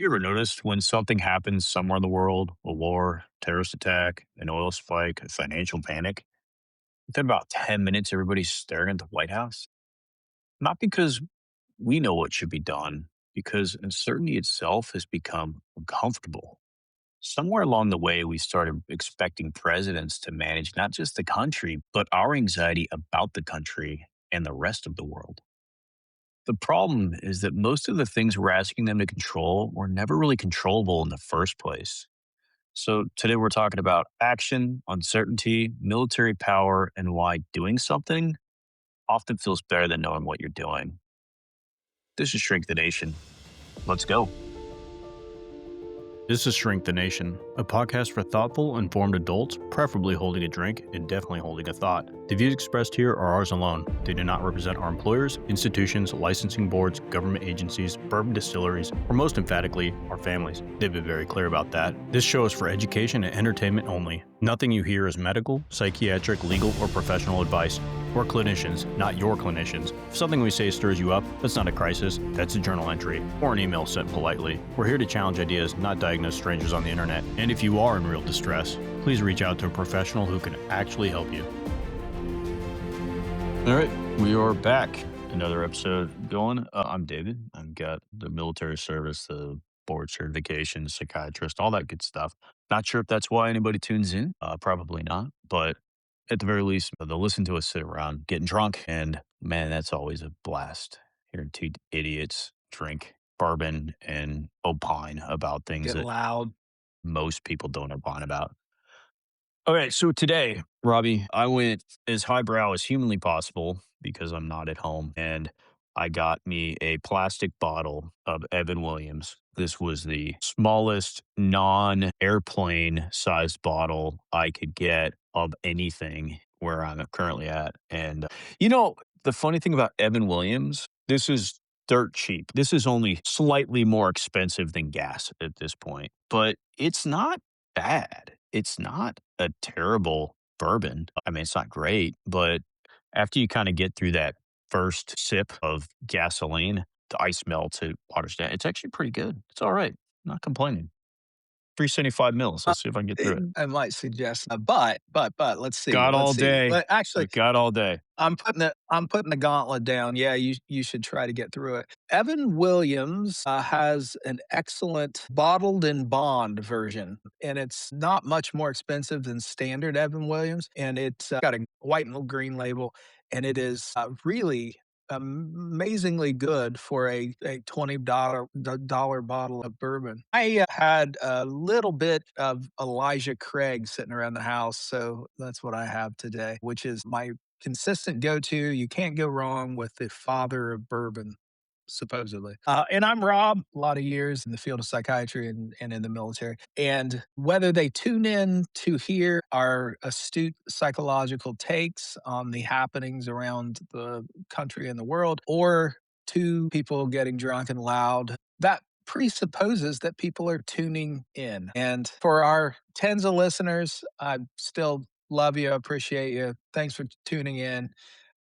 You ever noticed when something happens somewhere in the world, a war, terrorist attack, an oil spike, a financial panic, within about 10 minutes, everybody's staring at the White House? Not because we know what should be done, because uncertainty itself has become uncomfortable. Somewhere along the way, we started expecting presidents to manage not just the country, but our anxiety about the country and the rest of the world. The problem is that most of the things we're asking them to control were never really controllable in the first place. So, today we're talking about action, uncertainty, military power, and why doing something often feels better than knowing what you're doing. This is Shrink the Nation. Let's go. This is Shrink the Nation, a podcast for thoughtful, informed adults, preferably holding a drink and definitely holding a thought. The views expressed here are ours alone. They do not represent our employers, institutions, licensing boards, government agencies, bourbon distilleries, or most emphatically, our families. They've been very clear about that. This show is for education and entertainment only. Nothing you hear is medical, psychiatric, legal, or professional advice. We're clinicians, not your clinicians. If something we say stirs you up, that's not a crisis, that's a journal entry, or an email sent politely. We're here to challenge ideas, not diagnose strangers on the internet. And if you are in real distress, please reach out to a professional who can actually help you. All right, we are back. Another episode going. I'm David. I've got the military service, the board certification, psychiatrist, all that good stuff. Not sure if that's why anybody tunes in. Probably not, but at the very least, they'll listen to us sit around getting drunk. And man, that's always a blast. Hearing two idiots drink bourbon and opine about things Get that loud. most people don't opine about. All right. So today, Robbie, I went as highbrow as humanly possible because I'm not at home. And I got me a plastic bottle of Evan Williams. This was the smallest non airplane sized bottle I could get of anything where I'm currently at. And, the funny thing about Evan Williams, this is dirt cheap. This is only slightly more expensive than gas at this point, but it's not bad. It's not a terrible bourbon. I mean, it's not great, but after you kind of get through that first sip of gasoline, the ice melts, it waters down. It's actually pretty good. It's all right. Not complaining. 375 mils. Let's see if I can get through it. I might suggest, but let's see. Got Let's all see. day. But actually, I got all day. I'm putting the gauntlet down. Yeah, you should try to get through it. Evan Williams has an excellent bottled in bond version, and it's not much more expensive than standard Evan Williams, and it's got a white and green label, and it is really amazingly good for a $20 bottle of bourbon. I had a little bit of Elijah Craig sitting around the house, so that's what I have today, which is my consistent go-to. You can't go wrong with the father of bourbon, supposedly. And I'm Rob, a lot of years in the field of psychiatry and in the military. And whether they tune in to hear our astute psychological takes on the happenings around the country and the world, or two people getting drunk and loud, that presupposes that people are tuning in. And for our tens of listeners, I still love you, appreciate you. Thanks for tuning in.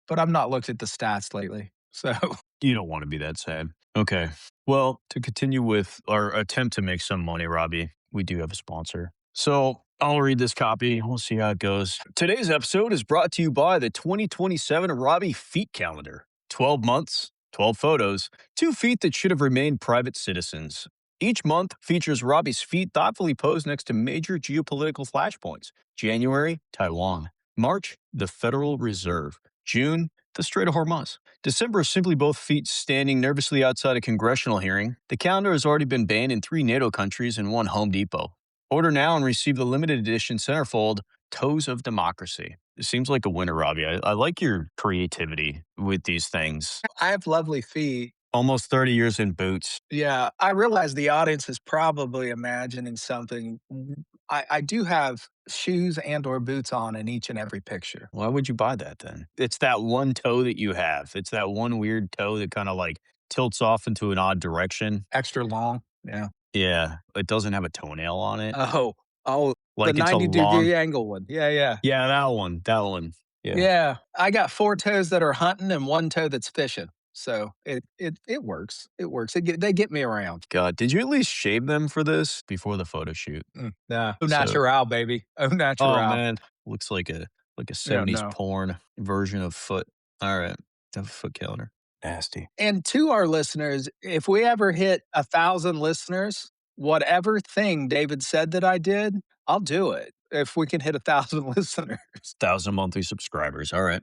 But I've not looked at the stats lately. So You don't want to be that sad. Okay. Well, to continue with our attempt to make some money, Robbie, we do have a sponsor. So I'll read this copy. We'll see how it goes. Today's episode is brought to you by the 2027 Robbie Feet Calendar. 12 months, 12 photos, 2 feet that should have remained private citizens. Each month features Robbie's feet thoughtfully posed next to major geopolitical flashpoints. January, Taiwan. March, the Federal Reserve. June, the Strait of Hormuz. December is simply both feet standing nervously outside a congressional hearing. The calendar has already been banned in 3 NATO countries and 1 Home Depot. Order now and receive the limited edition centerfold Toes of Democracy. It seems like a winner, Robbie. I like your creativity with these things. I have lovely feet. Almost 30 years in boots. Yeah, I realize the audience is probably imagining something. I do have shoes and or boots on in each and every picture. Why would you buy that then? It's that one toe that you have. It's that one weird toe that kind of like tilts off into an odd direction. Extra long. Yeah. Yeah, it doesn't have a toenail on it. Oh, the Like it's a 90 long. degree angle one. Yeah, yeah. Yeah, that one. That one. Yeah. Yeah. I got 4 toes that are hunting and 1 toe that's fishing. So it works. It works. They get me around. God, did you at least shave them for this before the photo shoot? Nah, au So, natural, baby. Au oh natural. man, looks like a Yeah, 70s no. porn version of foot. All right, have a foot calendar. Nasty. And to our listeners, if we ever hit 1,000 listeners, whatever thing David said that I did, I'll do it. If we can hit 1,000 listeners. 1,000 monthly subscribers. All right.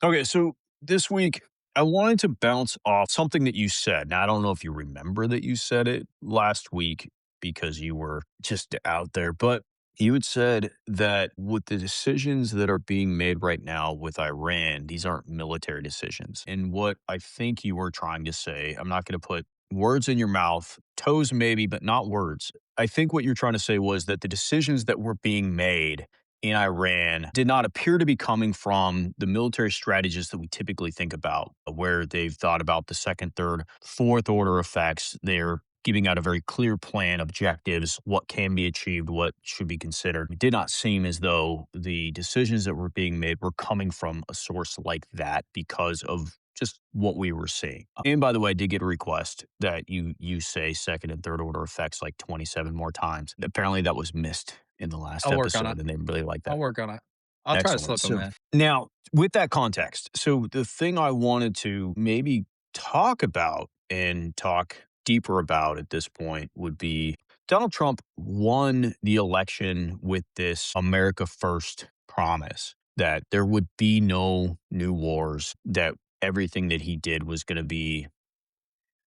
Okay, so this week I wanted to bounce off something that you said. Now I don't know if you remember that you said it last week because you were just out there, but you had said that with the decisions that are being made right now with Iran, these aren't military decisions. And what I think you were trying to say, I'm not going to put words in your mouth, toes maybe, but not words. I think what you're trying to say was that the decisions that were being made in Iran did not appear to be coming from the military strategies that we typically think about, where they've thought about the second, third, fourth order effects. They're giving out a very clear plan, objectives, what can be achieved, what should be considered. It did not seem as though the decisions that were being made were coming from a source like that because of just what we were seeing. And by the way, I did get a request that you say second and third order effects like 27 more times. Apparently that was missed in the last I'll work on it. episode and they really like I'll that. work on it. I'll try to Excellent. slip them So in. now with that context, so the thing I wanted to maybe talk about and talk deeper about at this point would be Donald Trump won the election with this America First promise that there would be no new wars, that everything that he did was going to be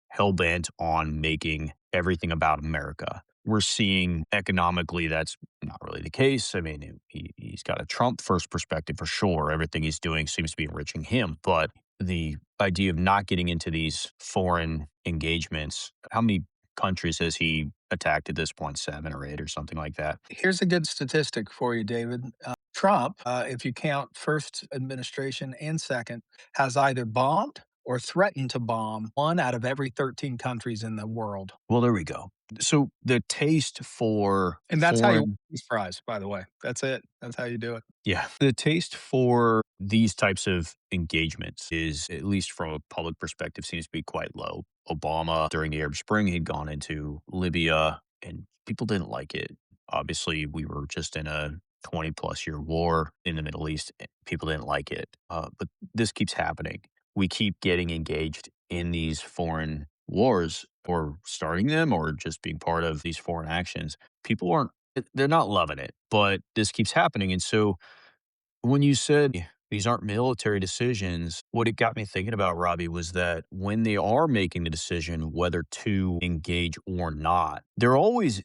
hell bent on making everything about America. We're seeing economically that's not really the case. I mean, he's got a Trump first perspective for sure. Everything he's doing seems to be enriching him. But the idea of not getting into these foreign engagements, how many countries has he attacked at this point? Seven or eight or something like that. Here's a good statistic for you, David. Trump, if you count first administration and second, has either bombed or threatened to bomb one out of every 13 countries in the world. Well, there we go. So the taste for And that's how you win foreign these prize, by the way. That's it. That's how you do it. Yeah. The taste for these types of engagements is, at least from a public perspective, seems to be quite low. Obama, during the Arab Spring, had gone into Libya and people didn't like it. Obviously, we were just in a 20 plus year war in the Middle East. People didn't like it. But this keeps happening. We keep getting engaged in these foreign wars or starting them or just being part of these foreign actions. People aren't, they're not loving it, but this keeps happening. And so when you said these aren't military decisions, what it got me thinking about, Robbie, was that when they are making the decision whether to engage or not, there always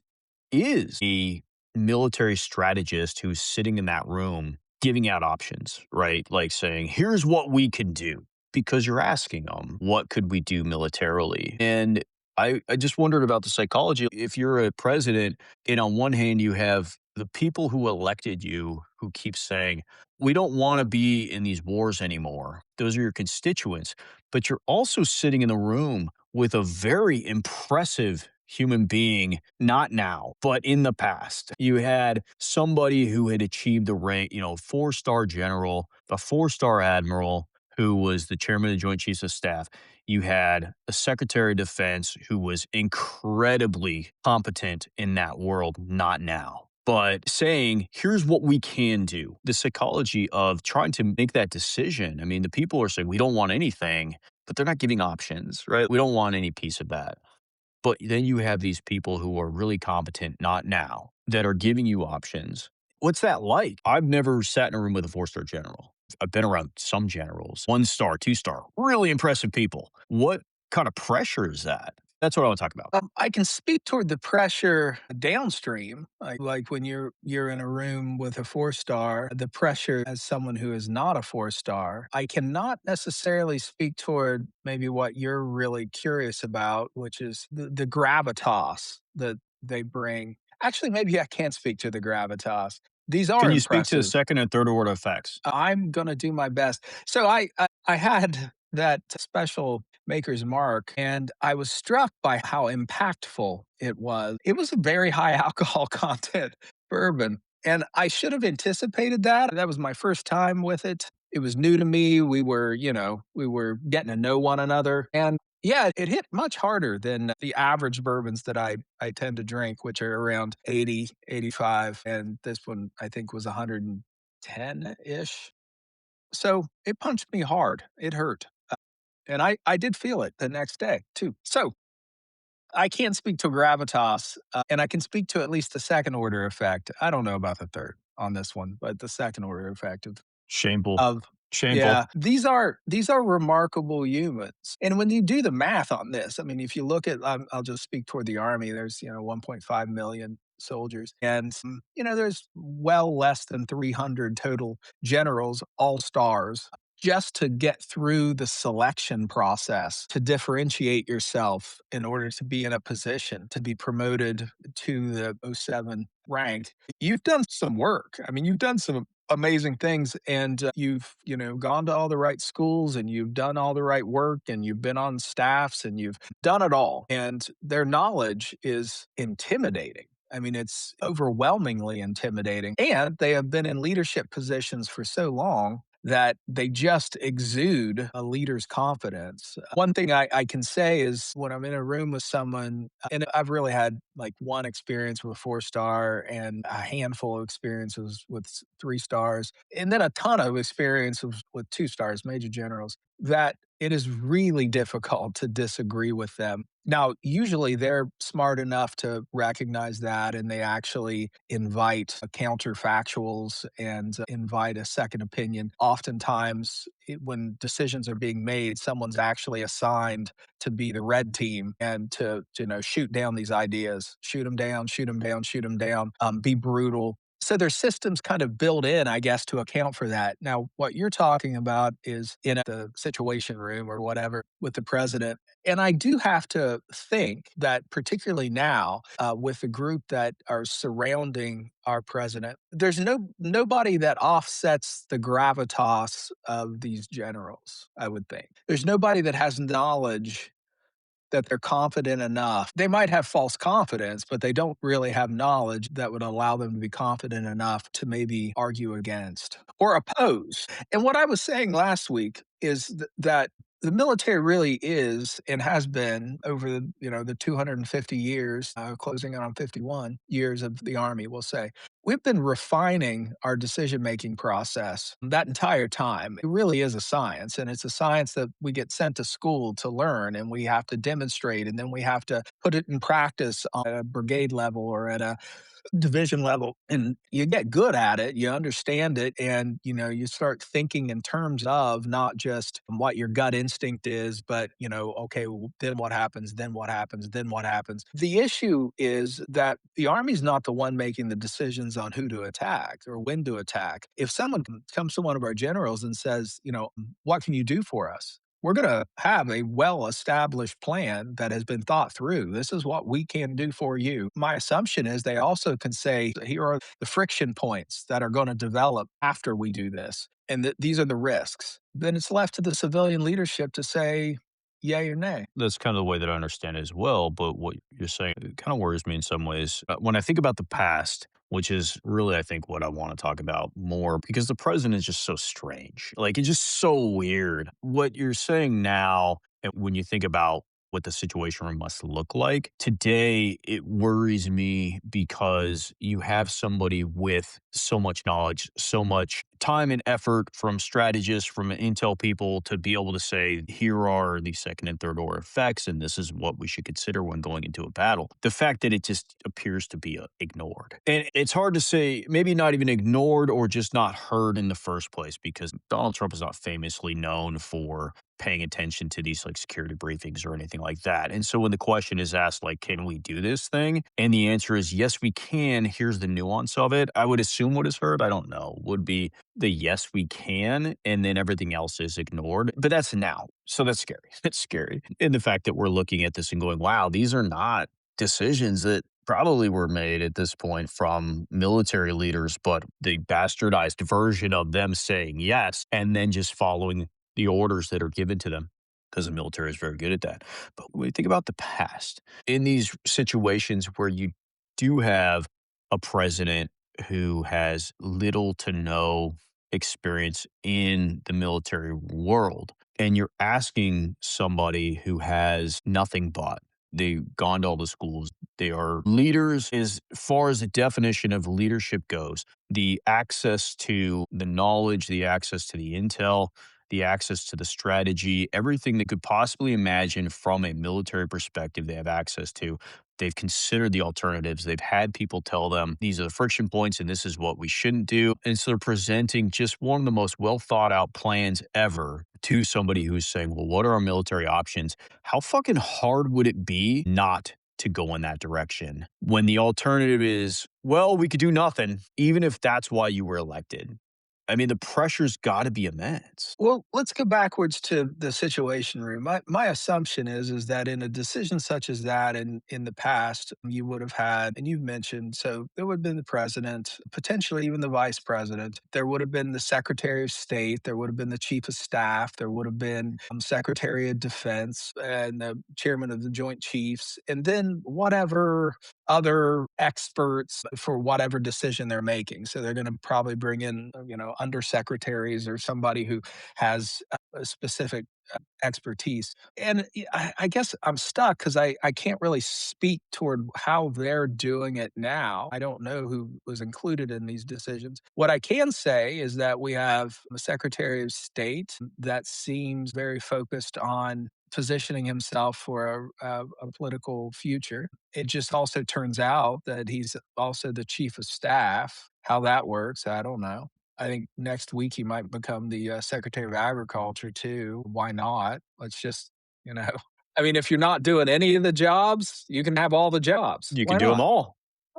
is a military strategist who's sitting in that room giving out options, right? Like saying, here's what we can do. Because you're asking them, what could we do militarily? And I just wondered about the psychology. If you're a president, and on one hand, you have the people who elected you who keep saying, we don't want to be in these wars anymore. Those are your constituents. But you're also sitting in the room with a very impressive human being, not now, but in the past. You had somebody who had achieved the rank, 4-star general, a 4-star admiral who was the chairman of the Joint Chiefs of Staff. You had a Secretary of Defense who was incredibly competent in that world, not now. But saying, here's what we can do. The psychology of trying to make that decision. I mean, the people are saying, we don't want anything, but they're not giving options, right? We don't want any piece of that. But then you have these people who are really competent, not now, that are giving you options. What's that like? I've never sat in a room with a 4-star general. I've been around some generals, 1-star, 2-star, really impressive people. What kind of pressure is that? That's what I want to talk about. I can speak toward the pressure downstream, like when you're in a room with a 4-star, the pressure as someone who is not a 4-star. I cannot necessarily speak toward maybe what you're really curious about, which is the gravitas that they bring. Actually, maybe I can speak to the gravitas. These are Can you speak to impressive. second and third order effects? I'm gonna do my best. So I had that special Maker's Mark, and I was struck by how impactful it was. It was a very high alcohol content bourbon, and I should have anticipated that. That was my first time with it. It was new to me. We were getting to know one another. And yeah, it hit much harder than the average bourbons that I tend to drink, which are around 80, 85. And this one, I think, was 110 ish. So it punched me hard. It hurt. And I did feel it the next day too. So I can't speak to gravitas, and I can speak to at least the second order effect. I don't know about the third on this one, but the second order effect Shameful. of Shameful. yeah, these are remarkable humans, and when you do the math on this, I mean, if you look at, I'll just speak toward the army. There's 1.5 million soldiers, and there's well less than 300 total generals, all stars. Just to get through the selection process, to differentiate yourself in order to be in a position to be promoted to the '07 rank, you've done some work. I mean, you've done some amazing things, and you've gone to all the right schools, and you've done all the right work, and you've been on staffs, and you've done it all, and their knowledge is intimidating. I mean, it's overwhelmingly intimidating, and they have been in leadership positions for so long that they just exude a leader's confidence. One thing I can say is when I'm in a room with someone, and I've really had like one experience with a 4 star and a handful of experiences with 3 stars, and then a ton of experiences with 2 stars, major generals, that it is really difficult to disagree with them. Now, usually they're smart enough to recognize that, and they actually invite counterfactuals and invite a second opinion. Oftentimes, when decisions are being made, someone's actually assigned to be the red team and to shoot down these ideas, shoot them down, shoot them down, shoot them down, be brutal. So there's systems kind of built in, I guess, to account for that. Now, what you're talking about is in the situation room or whatever with the president. And I do have to think that, particularly now, with the group that are surrounding our president, there's nobody that offsets the gravitas of these generals. I would think there's nobody that has knowledge that they're confident enough. They might have false confidence, but they don't really have knowledge that would allow them to be confident enough to maybe argue against or oppose. And what I was saying last week is that the military really is and has been over the 250 years, closing in on 51 years of the Army, we'll say. We've been refining our decision making process that entire time. It really is a science, and it's a science that we get sent to school to learn, and we have to demonstrate, and then we have to put it in practice on a brigade level or at a division level, and you get good at it, you understand it, and you start thinking in terms of not just what your gut instinct is, but okay, well, then what happens, then what happens, then what happens. The issue is that the army's not the one making the decisions on who to attack or when to attack. If someone comes to one of our generals and says, what can you do for us, we're going to have a well established plan that has been thought through. This is what we can do for you. My assumption is they also can say, here are the friction points that are going to develop after we do this. And these are the risks. Then it's left to the civilian leadership to say, yay or nay. That's kind of the way that I understand it as well. But what you're saying, it kind of worries me in some ways. When I think about the past, which is really, I think, what I want to talk about more, because the president is just so strange. Like, it's just so weird. What you're saying now, and when you think about what the situation room must look like today, it worries me because you have somebody with so much knowledge, so much time and effort from strategists, from intel people to be able to say, here are the second and third order effects, and this is what we should consider when going into a battle. The fact that it just appears to be ignored. And it's hard to say, maybe not even ignored or just not heard in the first place, because Donald Trump is not famously known for paying attention to these like security briefings or anything like that. And so when the question is asked, like, can we do this thing? And the answer is yes, we can. Here's the nuance of it. I would assume what is heard, I don't know, would be the yes, we can. And then everything else is ignored. But that's now. So that's scary. It's scary. And the fact that we're looking at this and going, wow, these are not decisions that probably were made at this point from military leaders, but the bastardized version of them saying yes and then just following the orders that are given to them, because the military is very good at that. But when you think about the past, in these situations where you do have a president who has little to no experience in the military world. And you're asking somebody who has nothing but. They've gone to all the schools. They are leaders as far as the definition of leadership goes. The access to the knowledge, the access to the intel, the access to the strategy, everything they could possibly imagine from a military perspective, they have access to. They've considered the alternatives. They've had people tell them these are the friction points and this is what we shouldn't do. And so they're presenting just one of the most well thought out plans ever to somebody who's saying, well, what are our military options? How fucking hard would it be not to go in that direction when the alternative is, well, we could do nothing, even if that's why you were elected? I mean, the pressure's got to be immense. Well, let's go backwards to the Situation Room. My assumption is that in a decision such as that in the past, you would have had, and you've mentioned, so there would have been the president, potentially even the vice president. There would have been the Secretary of State. There would have been the Chief of Staff. There would have been Secretary of Defense and the Chairman of the Joint Chiefs, and then whatever other experts for whatever decision they're making. So they're going to probably bring in, undersecretaries or somebody who has a specific expertise. And I guess I'm stuck because I can't really speak toward how they're doing it now. I don't know who was included in these decisions. What I can say is that we have a Secretary of State that seems very focused on positioning himself for a political future. It just also turns out that he's also the chief of staff. How that works, I don't know. I think next week he might become the Secretary of Agriculture too. Why not? Let's just, you know, I mean, if you're not doing any of the jobs, you can have all the jobs. You can Why do them not? all.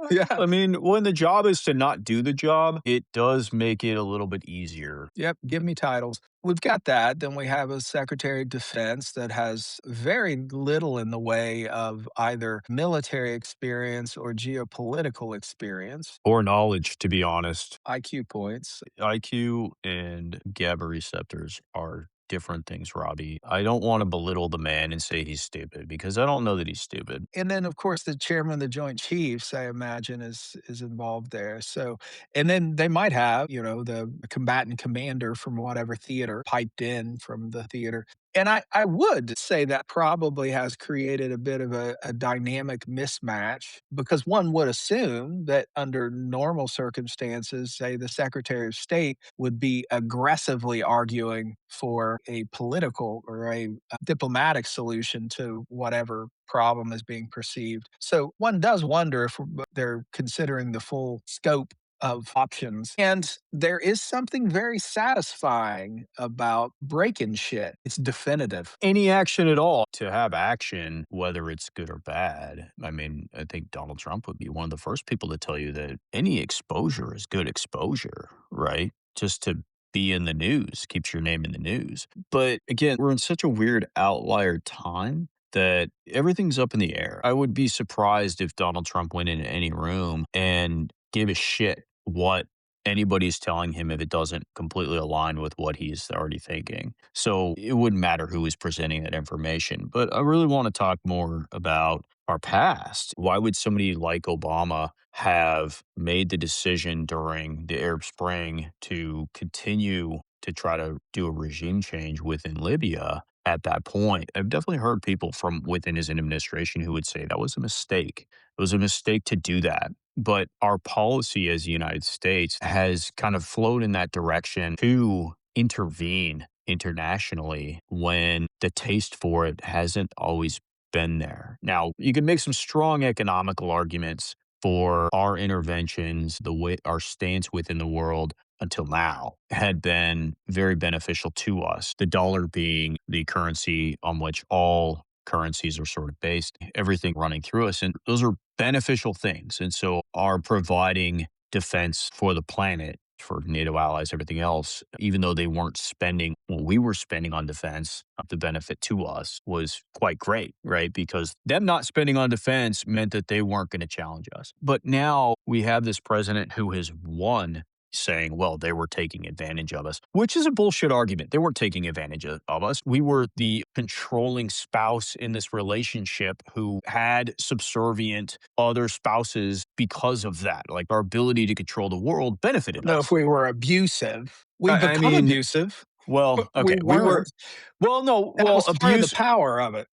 Yeah. I mean, when the job is to not do the job, it does make it a little bit easier. Yep. Give me titles. We've got that. Then we have a Secretary of Defense that has very little in the way of either military experience or geopolitical experience. Or knowledge, to be honest. IQ points. IQ and GABA receptors are different things, Robbie. I don't want to belittle the man and say he's stupid because I don't know that he's stupid. And then, of course, the chairman of the Joint Chiefs, I imagine, is involved there. So, and then they might have, the combatant commander from whatever theater piped in from the theater. And I would say that probably has created a bit of a dynamic mismatch because one would assume that under normal circumstances, say the Secretary of State would be aggressively arguing for a political or a diplomatic solution to whatever problem is being perceived. So one does wonder if they're considering the full scope of options. And there is something very satisfying about breaking shit. It's definitive. Any action at all, to have action, whether it's good or bad. I mean, I think Donald Trump would be one of the first people to tell you that any exposure is good exposure, right? Just to be in the news keeps your name in the news. But again, we're in such a weird outlier time that everything's up in the air. I would be surprised if Donald Trump went into any room and gave a shit what anybody's telling him if it doesn't completely align with what he's already thinking. So it wouldn't matter who is presenting that information. But I really want to talk more about our past. Why would somebody like Obama have made the decision during the Arab Spring to continue to try to do a regime change within Libya at that point? I've definitely heard people from within his administration who would say that was a mistake. It was a mistake to do that. But our policy as the United States has kind of flowed in that direction to intervene internationally when the taste for it hasn't always been there. Now, you can make some strong economical arguments for our interventions, the way our stance within the world until now had been very beneficial to us. The dollar being the currency on which all currencies are sort of based, everything running through us. And those are beneficial things. And so our providing defense for the planet, for NATO allies, everything else, even though they weren't spending what we were spending on defense, the benefit to us was quite great, right? Because them not spending on defense meant that they weren't going to challenge us. But now we have this president who has won saying, well, they were taking advantage of us, which is a bullshit argument. They weren't taking advantage of us. We were the controlling spouse in this relationship who had subservient other spouses because of that. Like our ability to control the world benefited No, if us. we were abusive. We I become mean, abusive. well, We okay, we were weren't. well, no, That well, was part of the abuse power of it.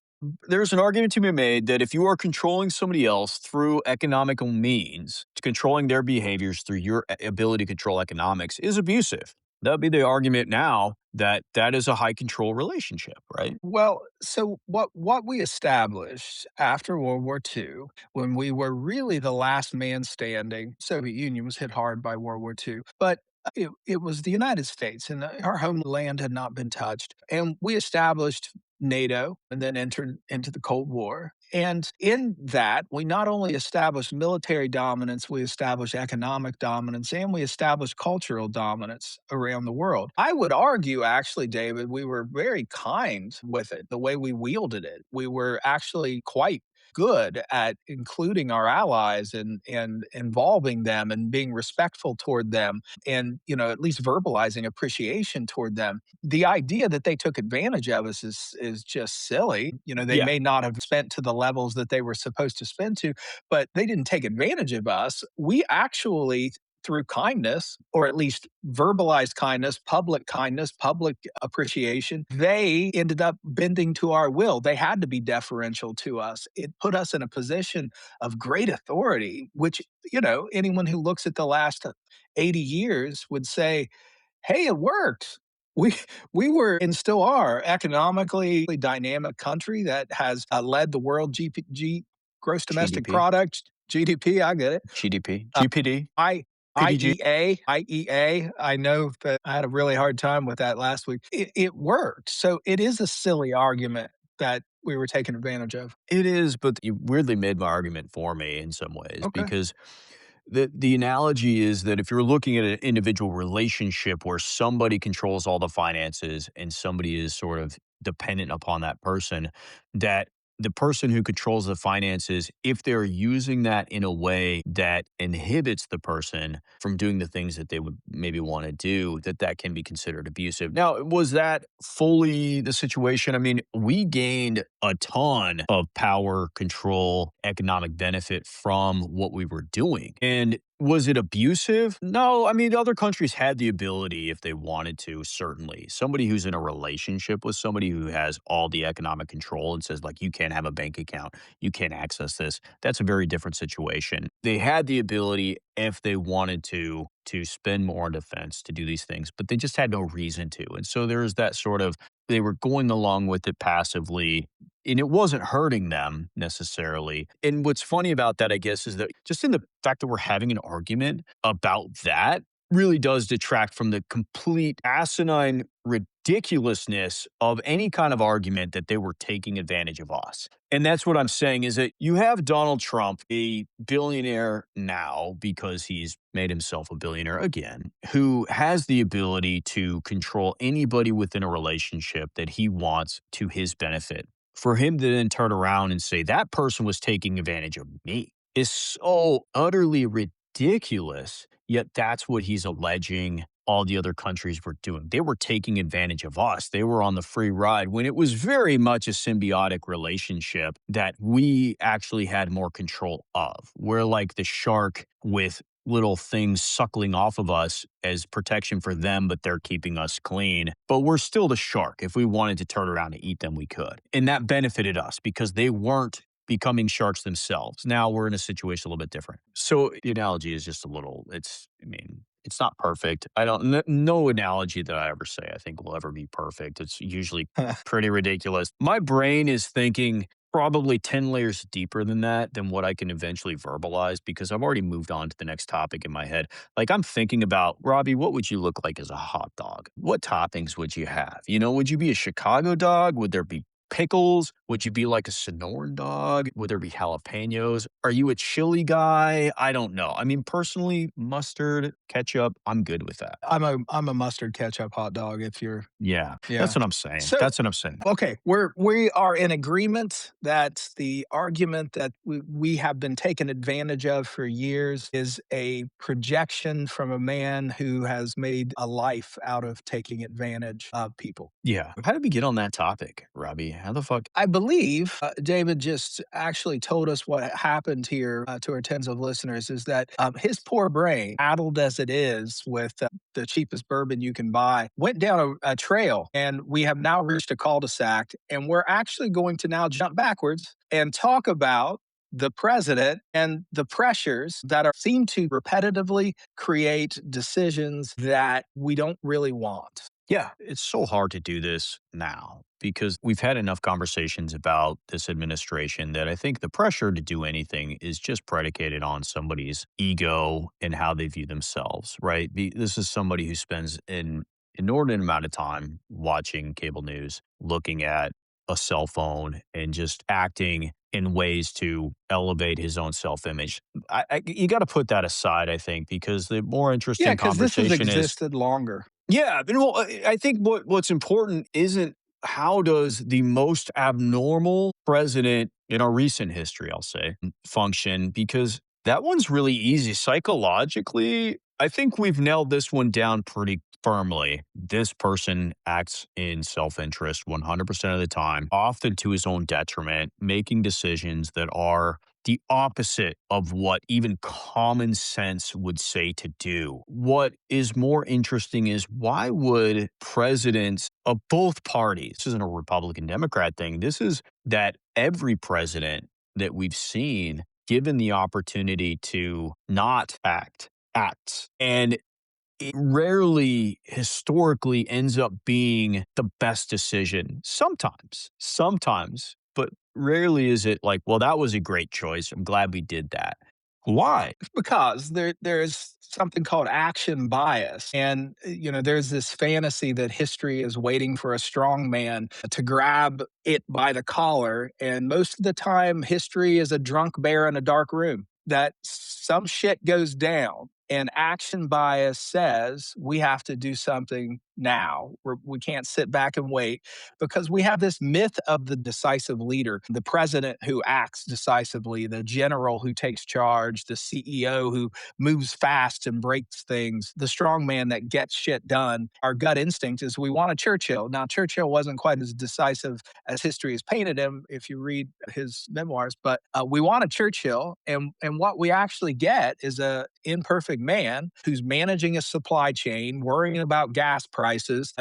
there's an argument to be made that if you are controlling somebody else through economical means, to controlling their behaviors through your ability to control economics is abusive. That would be the argument now that that is a high control relationship, right? Well, so what we established after World War II, when we were really the last man standing, Soviet Union was hit hard by World War II, but it was the United States, and our homeland had not been touched. And we established NATO and then entered into the Cold War. And in that, we not only established military dominance, we established economic dominance, and we established cultural dominance around the world. I would argue, actually, David, we were very kind with it, the way we wielded it. We were actually quite good at including our allies and involving them and being respectful toward them and at least verbalizing appreciation toward them. The idea that they took advantage of us is just silly. They Yeah. may not have spent to the levels that they were supposed to spend to, but they didn't take advantage of us. We actually, through kindness, or at least verbalized kindness, public appreciation, they ended up bending to our will. They had to be deferential to us. It put us in a position of great authority, which, anyone who looks at the last 80 years would say, hey, it worked. We we were and still are economically dynamic country that has led the world gross domestic GDP, product, GDP. I get it. GDP, Uh, GPD, I PDG. IEA. I know that I had a really hard time with that last week. It worked. So it is a silly argument that we were taken advantage of. It is, but you weirdly made my argument for me in some ways Okay. because the analogy is that if you're looking at an individual relationship where somebody controls all the finances and somebody is sort of dependent upon that person, that the person who controls the finances, if they're using that in a way that inhibits the person from doing the things that they would maybe want to do, that that can be considered abusive. Now, was that fully the situation? I mean, we gained a ton of power, control, economic benefit from what we were doing. And was it abusive? No. I mean, other countries had the ability if they wanted to, certainly. Somebody who's in a relationship with somebody who has all the economic control and says, like, you can't have a bank account, you can't access this. That's a very different situation. They had the ability, if they wanted to spend more on defense, to do these things, but they just had no reason to. And so there's that sort of, they were going along with it passively and it wasn't hurting them necessarily. And what's funny about that, I guess, is that just in the fact that we're having an argument about that really does detract from the complete asinine ridiculousness of any kind of argument that they were taking advantage of us. And that's what I'm saying is that you have Donald Trump, a billionaire now because he's made himself a billionaire again, who has the ability to control anybody within a relationship that he wants to his benefit. For him to then turn around and say that person was taking advantage of me is so utterly ridiculous. Yet that's what he's alleging all the other countries were doing. They were taking advantage of us. They were on the free ride when it was very much a symbiotic relationship that we actually had more control of. We're like the shark with little things suckling off of us as protection for them, but they're keeping us clean. But we're still the shark. If we wanted to turn around and eat them, we could. And that benefited us because they weren't becoming sharks themselves. Now we're in a situation a little bit different. So the analogy is just a little, I mean, it's not perfect. No analogy that I ever say I think will ever be perfect. It's usually pretty ridiculous. My brain is thinking probably 10 layers deeper than that, than what I can eventually verbalize because I've already moved on to the next topic in my head. Like I'm thinking about, Robbie, what would you look like as a hot dog? What toppings would you have? Would you be a Chicago dog? Would there be pickles? Would you be like a Sonoran dog? Would there be jalapenos? Are you a chili guy? I don't know. I mean, personally, mustard, ketchup, I'm good with that. I'm a mustard ketchup hot dog. If you're Yeah, Yeah. that's what I'm saying. So That's what I'm saying. okay, we are in agreement that the argument that we have been taken advantage of for years is a projection from a man who has made a life out of taking advantage of people. Yeah. How did we get on that topic, Robbie? how the fuck? I believe David just actually told us what happened here to our tens of listeners is that his poor brain, addled as it is with the cheapest bourbon you can buy, went down a trail. And we have now reached a cul de sac. And we're actually going to now jump backwards and talk about the president and the pressures that seem to repetitively create decisions that we don't really want. Yeah, it's so hard to do this now because we've had enough conversations about this administration that I think the pressure to do anything is just predicated on somebody's ego and how they view themselves, right? This is somebody who spends an inordinate amount of time watching cable news, looking at a cell phone, and just acting in ways to elevate his own self image. You got to put that aside, I think, because the more Yeah, interesting because this has conversation is existed longer. yeah, but well, I think what's important isn't how does the most abnormal president in our recent history, I'll say, function, because that one's really easy. Psychologically, I think we've nailed this one down pretty firmly. This person acts in self interest 100% of the time, often to his own detriment, making decisions that are the opposite of what even common sense would say to do. What is more interesting is why would presidents of both parties, this isn't a Republican Democrat thing, this is that every president that we've seen given the opportunity to not acts. And it rarely historically ends up being the best decision. Sometimes, but rarely is it like, well, that was a great choice. I'm glad we did that. Why? Because there's something called action bias, and there's this fantasy that history is waiting for a strong man to grab it by the collar, and most of the time history is a drunk bear in a dark room. That some shit goes down, and action bias says we have to do something now. We can't sit back and wait because we have this myth of the decisive leader, the president who acts decisively, the general who takes charge, the CEO who moves fast and breaks things, the strong man that gets shit done. Our gut instinct is we want a Churchill. Now, Churchill wasn't quite as decisive as history has painted him if you read his memoirs, but we want a Churchill. And what we actually get is a imperfect man who's managing a supply chain, worrying about gas prices,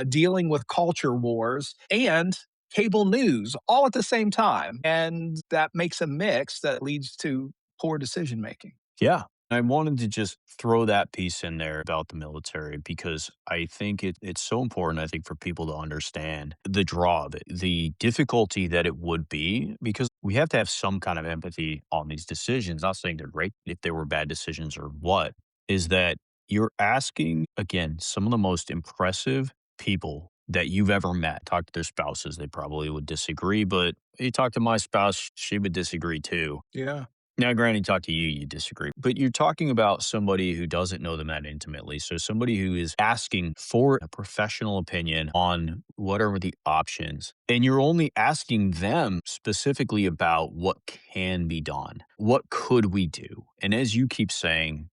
dealing with culture wars, and cable news all at the same time. And that makes a mix that leads to poor decision making. Yeah. I wanted to just throw that piece in there about the military because I think it's so important, I think, for people to understand the draw of it, the difficulty that it would be, because we have to have some kind of empathy on these decisions. Not saying they're great if they were bad decisions or what, is that you're asking, again, some of the most impressive people that you've ever met. Talk to their spouses, they probably would disagree, but you talk to my spouse, she would disagree too. Yeah. Now, granted, talk to you, you disagree, but you're talking about somebody who doesn't know them that intimately. So somebody who is asking for a professional opinion on what are the options. And you're only asking them specifically about what can be done. What could we do? And as you keep saying,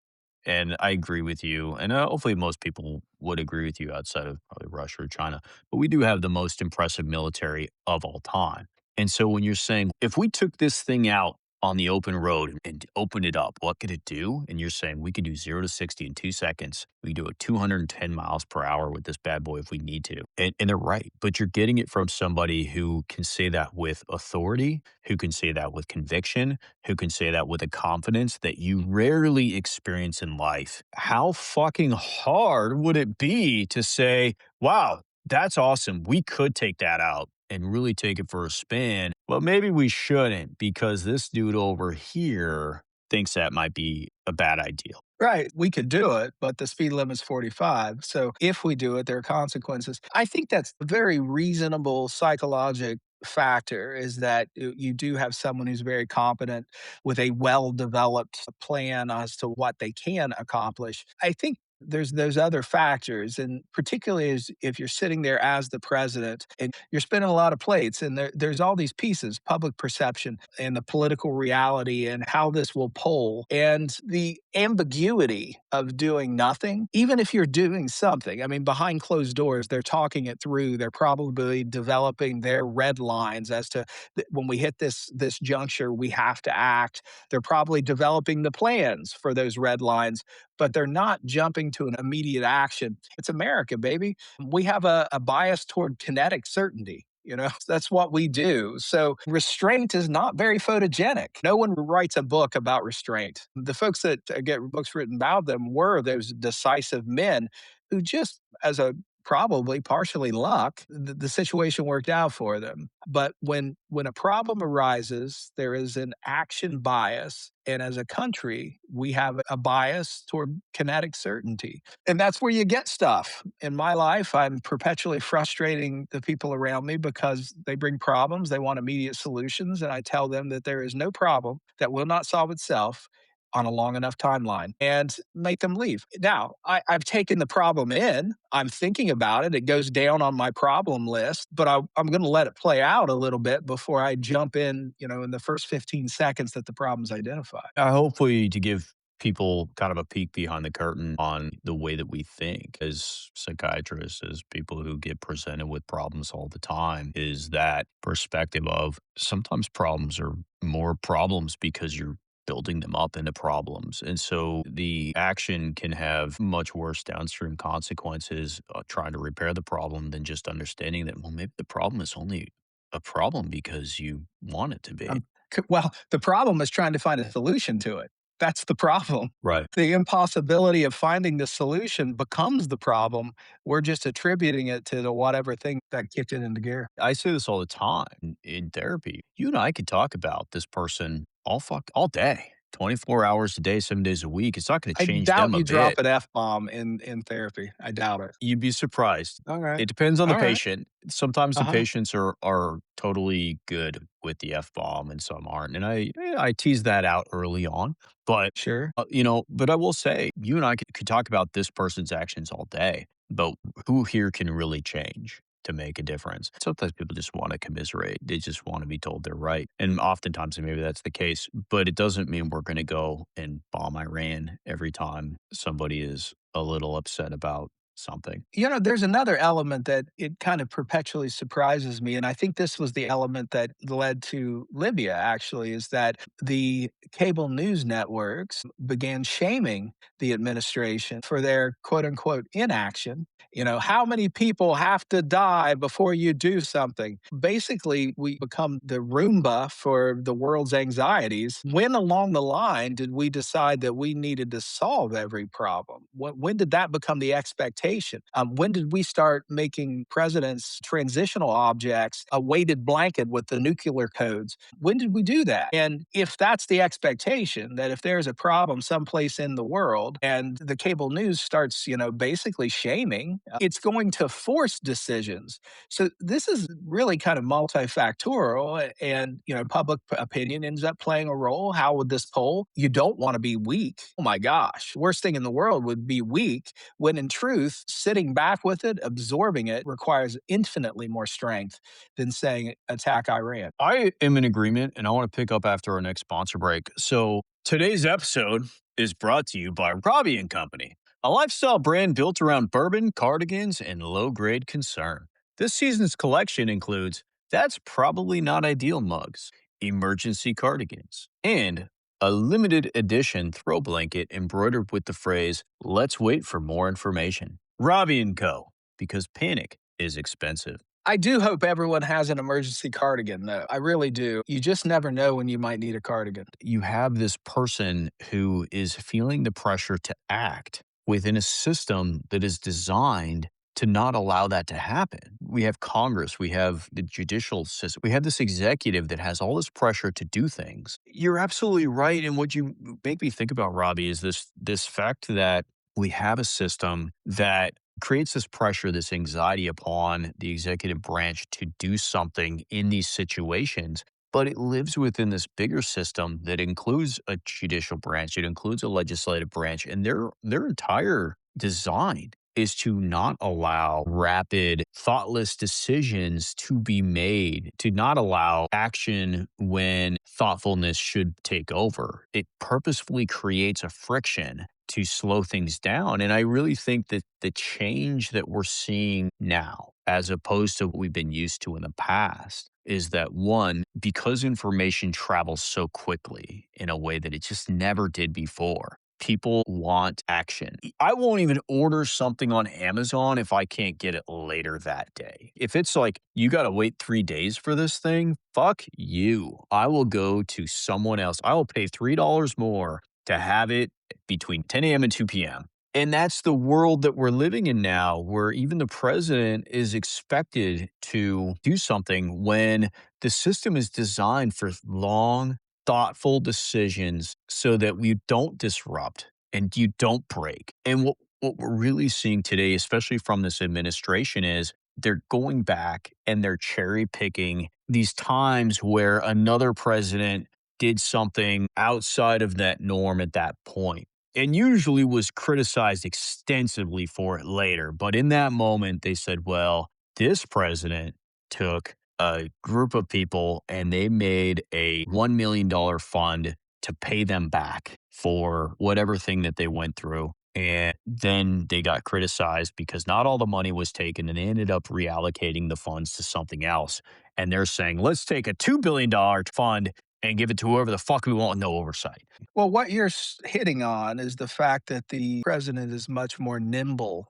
and I agree with you, and hopefully most people would agree with you outside of probably Russia or China, but we do have the most impressive military of all time. And so when you're saying, if we took this thing out on the open road and opened it up, what could it do? And you're saying we could do 0 to 60 in 2 seconds. We do it 210 miles per hour with this bad boy if we need to. And they're right. But you're getting it from somebody who can say that with authority, who can say that with conviction, who can say that with a confidence that you rarely experience in life. How fucking hard would it be to say, wow, that's awesome. We could take that out and really take it for a spin. Well, maybe we shouldn't because this dude over here thinks that might be a bad idea. Right. We could do it, but the speed limit's 45. So if we do it, there are consequences. I think that's a very reasonable psychologic factor is that you do have someone who's very competent with a well developed plan as to what they can accomplish. I think There's those other factors, and particularly as if you're sitting there as the president and you're spinning a lot of plates, and there's all these pieces, public perception and the political reality and how this will poll and the ambiguity of doing nothing, even if you're doing something. I mean, behind closed doors, they're talking it through. They're probably developing their red lines as to when we hit this juncture, we have to act. They're probably developing the plans for those red lines, but they're not jumping to an immediate action. It's America, baby. We have a bias toward kinetic certainty. That's what we do. So restraint is not very photogenic. No one writes a book about restraint. The folks that get books written about them were those decisive men who just, as a probably partially luck, the situation worked out for them. But when a problem arises, there is an action bias. And as a country, we have a bias toward kinetic certainty. And that's where you get stuff. In my life, I'm perpetually frustrating the people around me because they bring problems. They want immediate solutions. And I tell them that there is no problem that will not solve itself on a long enough timeline and make them leave. Now, I've taken the problem in. I'm thinking about it. It goes down on my problem list, but I'm going to let it play out a little bit before I jump in the first 15 seconds that the problem's identified. Hopefully, to give people kind of a peek behind the curtain on the way that we think as psychiatrists, as people who get presented with problems all the time, is that perspective of sometimes problems are more problems because you're building them up into problems. And so the action can have much worse downstream consequences trying to repair the problem than just understanding that, well, maybe the problem is only a problem because you want it to be. Well, the problem is trying to find a solution to it. That's the problem. Right. The impossibility of finding the solution becomes the problem. We're just attributing it to the whatever thing that kicked it into gear. I say this all the time in therapy. You and I could talk about this person all day, 24 hours a day, 7 days a week. It's not going to I change doubt them a you drop bit. an F bomb in therapy. I doubt it. You'd be surprised. All right. It depends on the All right. patient. Sometimes Uh the huh. patients are totally good with the F bomb and some aren't. And I tease that out early on. But Sure. but I will say, you and I could talk about this person's actions all day, but who here can really change to make a difference? Sometimes people just want to commiserate. They just want to be told they're right. And oftentimes maybe that's the case, but it doesn't mean we're going to go and bomb Iran every time somebody is a little upset about something. There's another element that it kind of perpetually surprises me. And I think this was the element that led to Libya, actually, is that the cable news networks began shaming the administration for their quote unquote inaction. How many people have to die before you do something? Basically, we become the Roomba for the world's anxieties. When along the line did we decide that we needed to solve every problem? When did that become the expectation? When did we start making presidents transitional objects a weighted blanket with the nuclear codes? When did we do that? And if that's the expectation, that if there's a problem someplace in the world and the cable news starts, basically shaming, it's going to force decisions. So this is really kind of multifactorial, and public opinion ends up playing a role. How would this poll? You don't want to be weak. Oh my gosh, worst thing in the world would be weak, when in truth, sitting back with it, absorbing it, requires infinitely more strength than saying attack Iran. I am in agreement, and I want to pick up after our next sponsor break. So today's episode is brought to you by Robbie and Company, a lifestyle brand built around bourbon, cardigans, and low-grade concern. This season's collection includes That's Probably Not Ideal mugs, emergency cardigans, and a limited edition throw blanket embroidered with the phrase, "Let's wait for more information." Robbie and Co., because panic is expensive. I do hope everyone has an emergency cardigan, though. I really do. You just never know when you might need a cardigan. You have this person who is feeling the pressure to act within a system that is designed to not allow that to happen. We have Congress, we have the judicial system, we have this executive that has all this pressure to do things. You're absolutely right. And what you make me think about, Robbie, is this fact that we have a system that creates this pressure, this anxiety upon the executive branch to do something in these situations. But it lives within this bigger system that includes a judicial branch, it includes a legislative branch, and their entire designed is to not allow rapid, thoughtless decisions to be made, to not allow action when thoughtfulness should take over. It purposefully creates a friction to slow things down. And I really think that the change that we're seeing now, as opposed to what we've been used to in the past, is that one, because information travels so quickly in a way that it just never did before, people want action. I won't even order something on Amazon if I can't get it later that day. If it's like, you got to wait 3 days for this thing, fuck you. I will go to someone else. I will pay $3 more to have it between 10 a.m. and 2 p.m. And that's the world that we're living in now, where even the president is expected to do something when the system is designed for long, thoughtful decisions so that we don't disrupt and you don't break. And what we're really seeing today, especially from this administration, is they're going back and they're cherry picking these times where another president did something outside of that norm at that point and usually was criticized extensively for it later. But in that moment, they said, well, this president took a group of people and they made a $1 million fund to pay them back for whatever thing that they went through. And then they got criticized because not all the money was taken and they ended up reallocating the funds to something else. And they're saying, let's take a $2 billion fund and give it to whoever the fuck we want, no oversight. Well, what you're hitting on is the fact that the president is much more nimble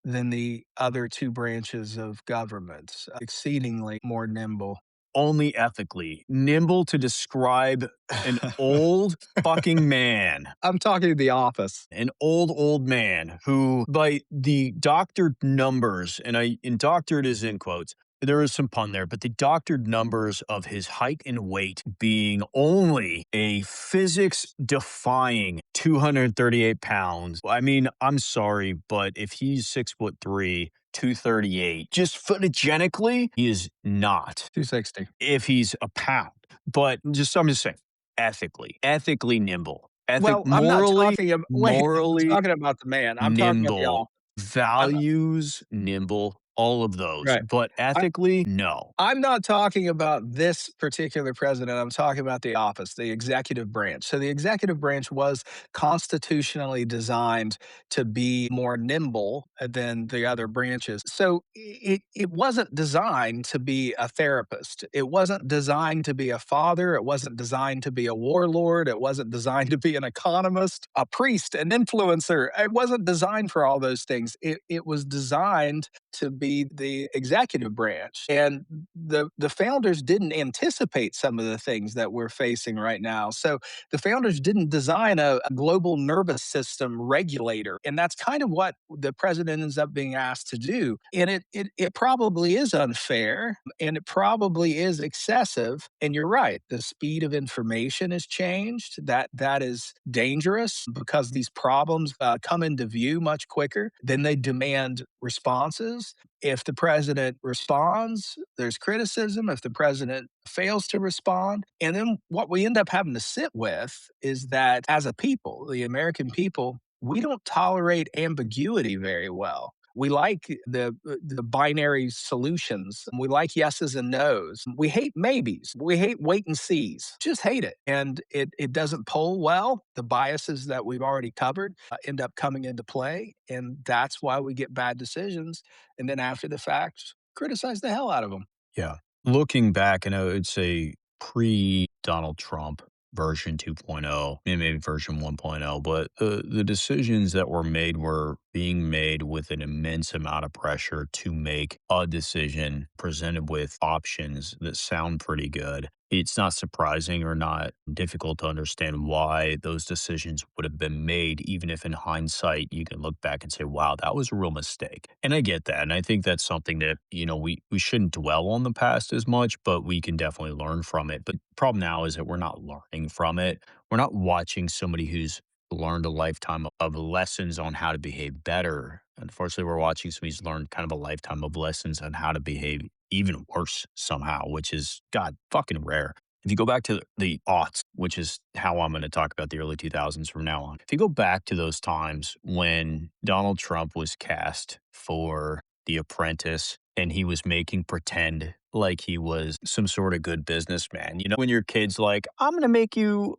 than the other two branches of government, exceedingly more nimble. Only ethically. Nimble to describe an old fucking man, I'm talking The Office. an old man who, by the doctored numbers, and doctored is in quotes, there is some pun there, but the doctored numbers of his height and weight being only a physics defying 238 pounds. I mean, I'm sorry, but if he's 6'3", 238, just photogenically, he is not 260. if he's a pound. But I'm just saying, ethically nimble, Well, I'm not morally, talking about, wait, I'm morally talking about the man. I'm talking about The nimble, Office. I'm values nimble, all of those. right. But ethically, no. I'm not talking about this particular president. I'm talking about the office, the executive branch. So the executive branch was constitutionally designed to be more nimble than the other branches. So it wasn't designed to be a therapist. It wasn't designed to be a father. It wasn't designed to be a warlord. It wasn't designed to be an economist, a priest, an influencer. It wasn't designed for all those things. It was designed to be the executive branch. And the founders didn't anticipate some of the things that we're facing right now. So the founders didn't design a global nervous system regulator. And that's kind of what the president ends up being asked to do. And it probably is unfair and it probably is excessive. And you're right, the speed of information has changed. That is dangerous because these problems come into view much quicker. Then they demand responses. If the president responds, there's criticism. If the president fails to respond, and then what we end up having to sit with is that as a people, the American people, we don't tolerate ambiguity very well. We like the binary solutions. We like yeses and nos. We hate maybes. We hate wait and sees. Just hate it. And it doesn't poll well. The biases that we've already covered end up coming into play. And that's why we get bad decisions. And then after the fact, criticize the hell out of them. Yeah. Looking back, and I would say pre Donald Trump version 2.0, and maybe version 1.0, but the decisions that were being made with an immense amount of pressure to make a decision presented with options that sound pretty good. It's not surprising or not difficult to understand why those decisions would have been made, even if in hindsight you can look back and say, wow, that was a real mistake. And I get that. And I think that's something that, we shouldn't dwell on the past as much, but we can definitely learn from it. But the problem now is that we're not learning from it. We're not watching somebody who's learned a lifetime of lessons on how to behave better. Unfortunately, we're watching somebody who's learned kind of a lifetime of lessons on how to behave even worse somehow, which is, God, fucking rare. if you go back to the aughts, which is how I'm going to talk about the early 2000s from now on, if you go back to those times when Donald Trump was cast for The Apprentice and he was making pretend like he was some sort of good businessman, when your kid's like, I'm going to make you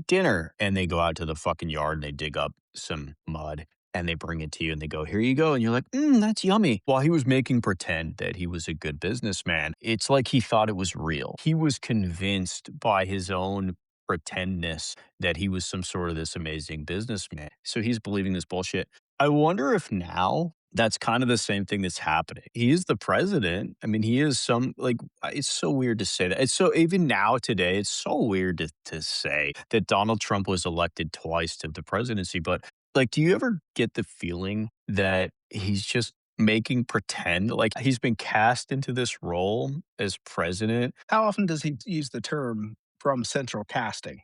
dinner. And they go out to the fucking yard and they dig up some mud and they bring it to you and they go, here you go. And you're like, that's yummy. While he was making pretend that he was a good businessman, it's like he thought it was real. He was convinced by his own pretendness that he was some sort of this amazing businessman. So he's believing this bullshit. I wonder if now that's kind of the same thing that's happening. He is the president. I mean, he is it's so weird to say that. It's so, even now today, it's so weird to say that Donald Trump was elected twice to the presidency. But like, do you ever get the feeling that he's just making pretend like he's been cast into this role as president? How often does he use the term from central casting?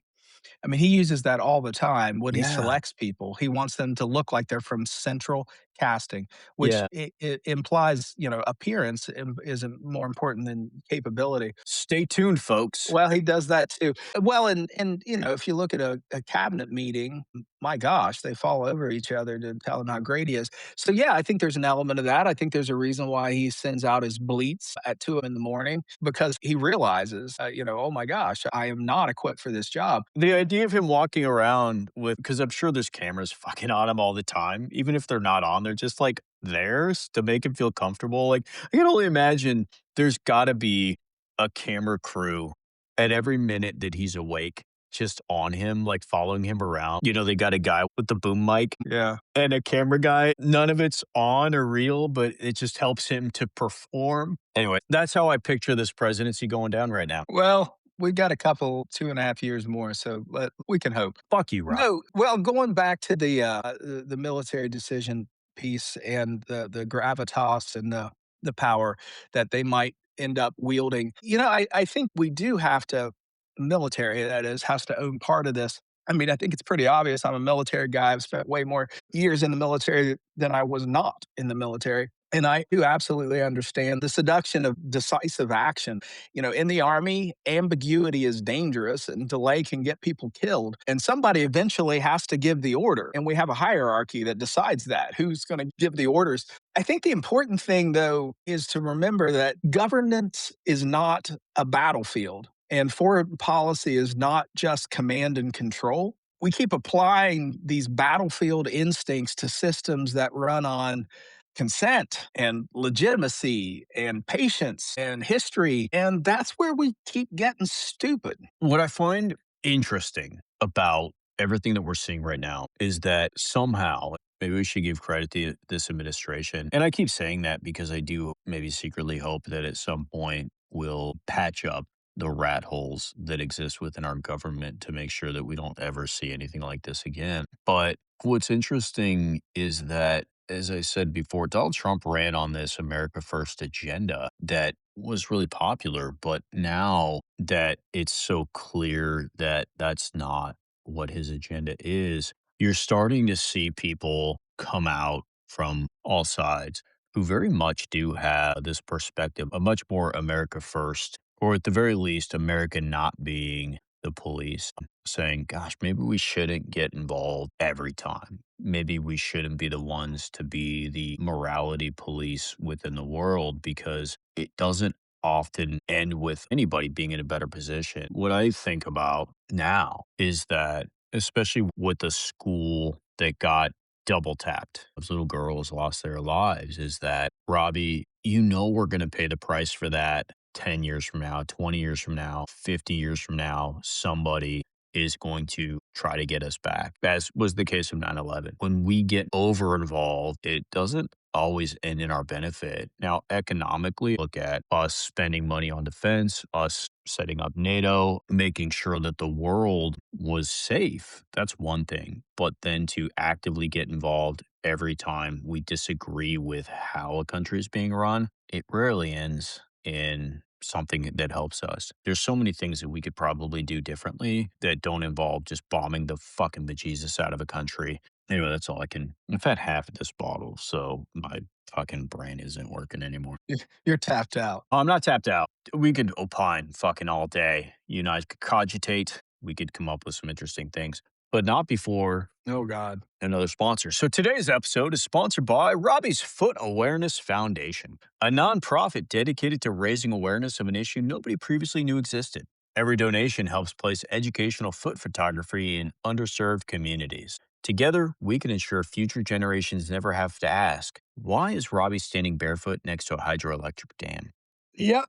I mean, he uses that all the time when he Yeah. selects people. He wants them to look like they're from central casting, which Yeah. it implies, appearance isn't more important than capability. Stay tuned, folks. Well, he does that too. Well, and if you look at a cabinet meeting, my gosh, they fall over each other to tell him how great he is. So yeah, I think there's an element of that. I think there's a reason why he sends out his bleats at 2 in the morning because he realizes, oh my gosh, I am not equipped for this job. The idea of him walking around with, because I'm sure there's cameras fucking on him all the time, even if they're not on, they're just like theirs to make him feel comfortable. Like, I can only imagine there's got to be a camera crew at every minute that he's awake, just on him, like following him around. They got a guy with the boom mic Yeah. and a camera guy. None of it's on or real, but it just helps him to perform. Anyway, that's how I picture this presidency going down right now. Well, we've got a couple 2.5 years more, so we can hope. Fuck you, Rob. No, well, going back to the military decision piece and the gravitas and the power that they might end up wielding, I think we do have to military, that is, has to own part of this. I mean, I think it's pretty obvious. I'm a military guy. I've spent way more years in the military than I was not in the military. And I do absolutely understand the seduction of decisive action. In the Army, ambiguity is dangerous and delay can get people killed. And somebody eventually has to give the order. And we have a hierarchy that decides that who's going to give the orders. I think the important thing, though, is to remember that governance is not a battlefield and foreign policy is not just command and control. We keep applying these battlefield instincts to systems that run on consent and legitimacy and patience and history. And that's where we keep getting stupid. What I find interesting about everything that we're seeing right now is that somehow, maybe we should give credit to this administration. And I keep saying that because I do maybe secretly hope that at some point we'll patch up the rat holes that exist within our government to make sure that we don't ever see anything like this again. But what's interesting is that, as I said before, Donald Trump ran on this America First agenda that was really popular. But now that it's so clear that that's not what his agenda is, you're starting to see people come out from all sides who very much do have this perspective, a much more America First, or at the very least, America not being the police, saying, gosh, maybe we shouldn't get involved every time. Maybe we shouldn't be the ones to be the morality police within the world because it doesn't often end with anybody being in a better position. What I think about now is that, especially with the school that got double tapped, those little girls lost their lives, is that, Robbie, we're going to pay the price for that 10 years from now, 20 years from now, 50 years from now. Somebody is going to try to get us back, as was the case of 9/11. When we get over involved, it doesn't always end in our benefit. Now, economically, look at us spending money on defense, us setting up NATO, making sure that the world was safe. That's one thing. But then to actively get involved every time we disagree with how a country is being run, it rarely ends in something that helps us. There's so many things that we could probably do differently that don't involve just bombing the fucking bejesus out of a country. Anyway, that's all I can. I've had half of this bottle, so my fucking brain isn't working anymore. You're tapped out. Oh, I'm not tapped out. We could opine fucking all day. You and I could cogitate. We could come up with some interesting things, but not before Oh God. another sponsor. So today's episode is sponsored by Robbie's Foot Awareness Foundation, a nonprofit dedicated to raising awareness of an issue nobody previously knew existed. Every donation helps place educational foot photography in underserved communities. Together, we can ensure future generations never have to ask, why is Robbie standing barefoot next to a hydroelectric dam? Yep.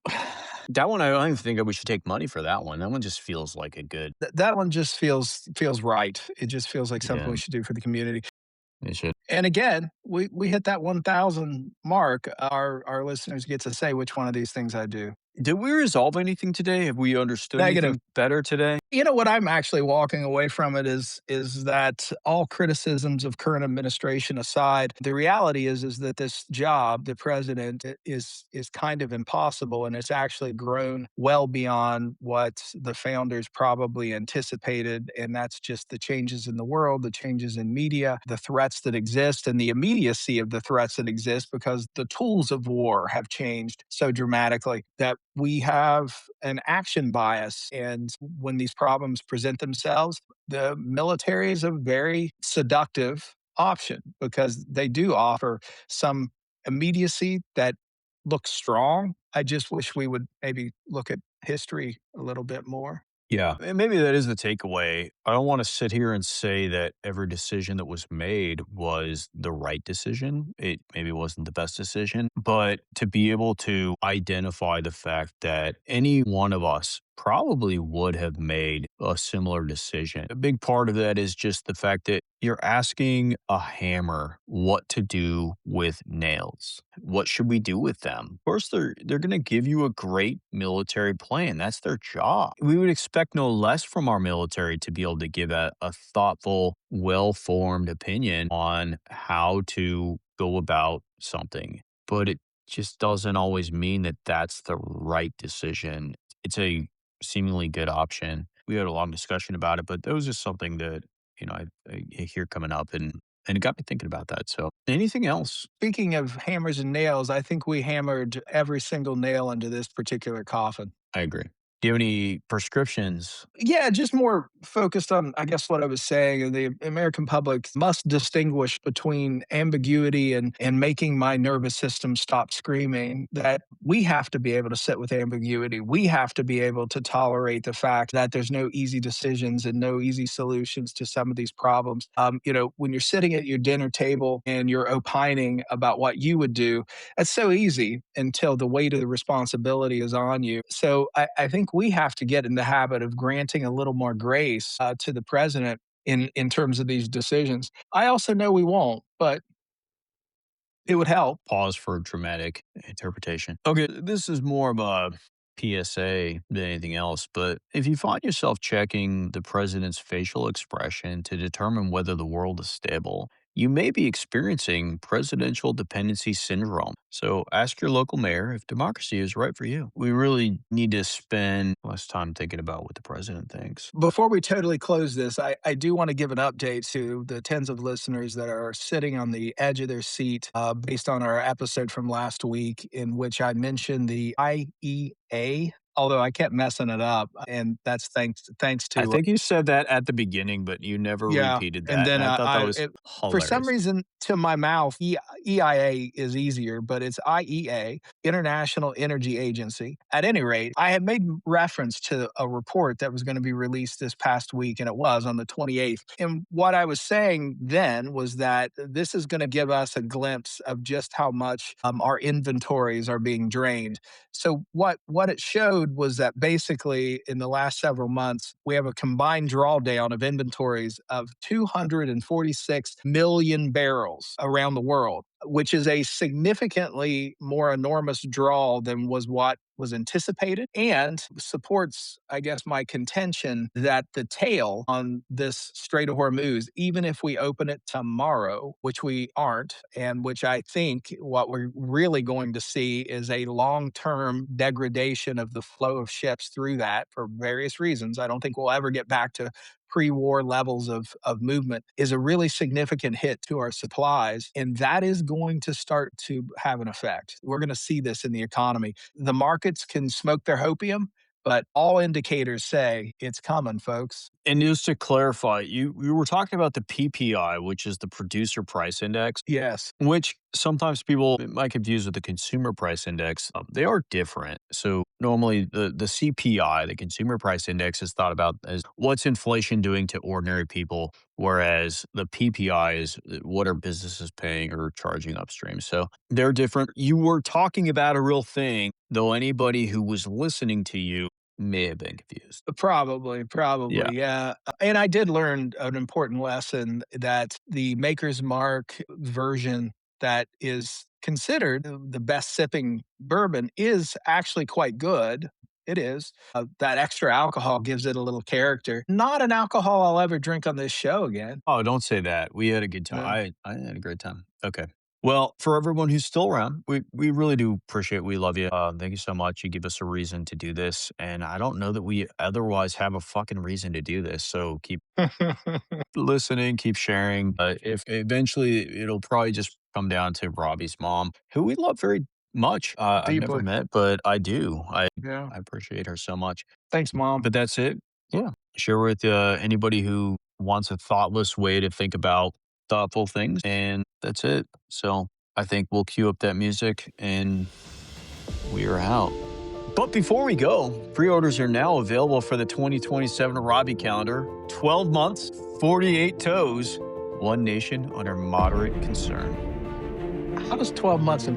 That one, I don't even think that we should take money for that one. That one just feels like a good, That one just feels right. It just feels like something yeah, we should do for the community. it should. And again, we hit that 1,000 mark. Our listeners get to say which one of these things I do. Did we resolve anything today? Have we understood Negative. anything better today? You know what I'm actually walking away from it is that all criticisms of current administration aside, the reality is that this job, the president, is kind of impossible, and it's actually grown well beyond what the founders probably anticipated, and that's just the changes in the world, the changes in media, the threats that exist, and the immediacy of the threats that exist because the tools of war have changed so dramatically that we have an action bias. And when these problems present themselves, the military is a very seductive option because they do offer some immediacy that looks strong. I just wish we would maybe look at history a little bit more. Yeah. And maybe that is the takeaway. I don't want to sit here and say that every decision that was made was the right decision. It maybe wasn't the best decision, but to be able to identify the fact that any one of us probably would have made a similar decision. A big part of that is just the fact that you're asking a hammer what to do with nails. What should we do with them? Of course, they're going to give you a great military plan. That's their job. We would expect no less from our military to be able to give a thoughtful, well formed opinion on how to go about something. But it just doesn't always mean that that's the right decision. It's a seemingly good option. We had a long discussion about it, but that was just something that, I hear coming up and it got me thinking about that. So anything else? Speaking of hammers and nails, I think we hammered every single nail into this particular coffin. I agree. Do you have any prescriptions? Yeah, just more focused on, I guess, what I was saying. The American public must distinguish between ambiguity and making my nervous system stop screaming. That we have to be able to sit with ambiguity. We have to be able to tolerate the fact that there's no easy decisions and no easy solutions to some of these problems. When you're sitting at your dinner table and you're opining about what you would do, it's so easy until the weight of the responsibility is on you. So I think we have to get in the habit of granting a little more grace to the president in terms of these decisions. I also know we won't, but it would help. Pause for dramatic interpretation. Okay, this is more of a PSA than anything else, but if you find yourself checking the president's facial expression to determine whether the world is stable, you may be experiencing presidential dependency syndrome. So ask your local mayor if democracy is right for you. We really need to spend less time thinking about what the president thinks. Before we totally close this, I do want to give an update to the tens of listeners that are sitting on the edge of their seat based on our episode from last week, in which I mentioned the IEA, although I kept messing it up. And that's thanks I to think you said that at the beginning, but you never yeah, repeated and that. then And I thought that I was it, for some hilarious. reason to my mouth, EIA is easier, but it's IEA, International Energy Agency. At any rate, I had made reference to a report that was going to be released this past week, and it was on the 28th. And what I was saying then was that this is going to give us a glimpse of just how much our inventories are being drained. So what it showed was that basically in the last several months, we have a combined drawdown of inventories of 246 million barrels around the world. which is a significantly more enormous draw than was what was anticipated, and supports, I guess, my contention that the tail on this Strait of Hormuz, even if we open it tomorrow, which we aren't, and which I think what we're really going to see is a long term degradation of the flow of ships through that for various reasons. I don't think we'll ever get back to pre-war levels of movement, is a really significant hit to our supplies. And that is going to start to have an effect. We're going to see this in the economy. The markets can smoke their hopium, but all indicators say it's coming, folks. And just to clarify, you were talking about the PPI, which is the producer price index, Yes. which sometimes people might confuse with the consumer price index. They are different. So normally the CPI, the consumer price index, is thought about as what's inflation doing to ordinary people, whereas the PPI is what are businesses paying or charging upstream. So they're different. You were talking about a real thing, though anybody who was listening to you may have been confused. Probably, Yeah. yeah. And I did learn an important lesson that the Maker's Mark version that is considered the best sipping bourbon is actually quite good. It is. That extra alcohol gives it a little character. Not an alcohol I'll ever drink on this show again. Oh, don't say that. We had a good time. Uh, I had a great time. Okay. Well, for everyone who's still around, we really do appreciate. We love you. Thank you so much. You give us a reason to do this, and I don't know that we otherwise have a fucking reason to do this. So keep listening, keep sharing. If eventually it'll probably just come down to Robbie's mom, who we love very much. I've never Deeply. met, but I do. Yeah. I appreciate her so much. Thanks, Mom. But that's it. Yeah. Share with anybody who wants a thoughtless way to think about thoughtful things. And that's it. So I think we'll cue up that music and we are out. But before we go, pre orders are now available for the 2027 Robbie calendar 12 months, 48 toes, one nation under moderate concern. How does 12 months